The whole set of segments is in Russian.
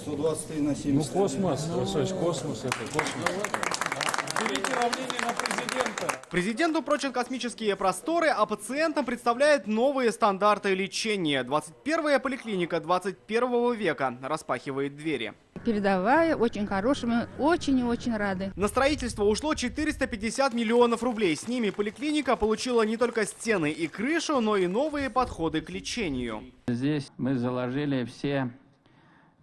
123 на 70. Ну, космос, Васильевич, космос это, космос. Президент упрочил космические просторы, а пациентам представляет новые стандарты лечения. 21-я поликлиника 21 века распахивает двери. Передовая, очень хорошая, мы очень и очень рады. На строительство ушло 450 миллионов рублей. С ними поликлиника получила не только стены и крышу, но и новые подходы к лечению. Здесь мы заложили все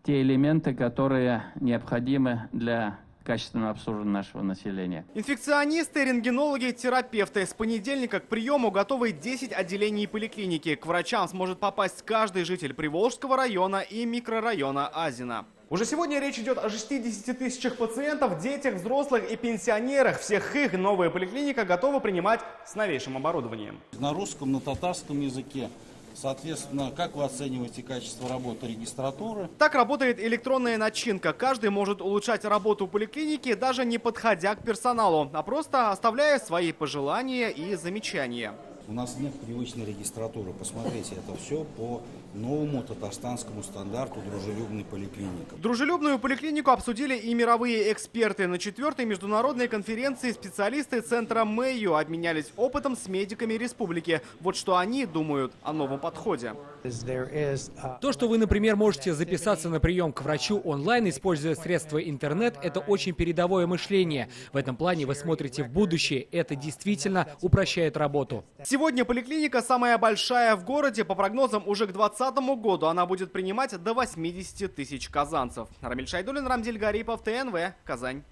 те элементы, которые необходимы для качественного обслуживания нашего населения. Инфекционисты, рентгенологи, терапевты. С понедельника к приему готовы 10 отделений поликлиники. К врачам сможет попасть каждый житель Приволжского района и микрорайона Азино. Уже сегодня речь идет о 60 тысячах пациентов, детях, взрослых и пенсионерах. Всех их новая поликлиника готова принимать с новейшим оборудованием. На русском, на татарском языке. Соответственно, как вы оцениваете качество работы регистратуры? Так работает электронная начинка. Каждый может улучшать работу поликлиники, даже не подходя к персоналу, а просто оставляя свои пожелания и замечания. У нас нет привычной регистратуры. Посмотрите, это все по новому татарстанскому стандарту дружелюбной поликлиники. Дружелюбную поликлинику обсудили и мировые эксперты. На 4-й международной конференции специалисты центра Мэйо обменялись опытом с медиками республики. Вот что они думают о новом подходе. То, что вы, например, можете записаться на прием к врачу онлайн, используя средства интернет, это очень передовое мышление. В этом плане вы смотрите в будущее. Это действительно упрощает работу. Сегодня поликлиника самая большая в городе. По прогнозам, уже к 2020 году она будет принимать до 80 тысяч казанцев. Рамиль Шайдуллин, Рамзиль Гарипов, ТНВ, Казань.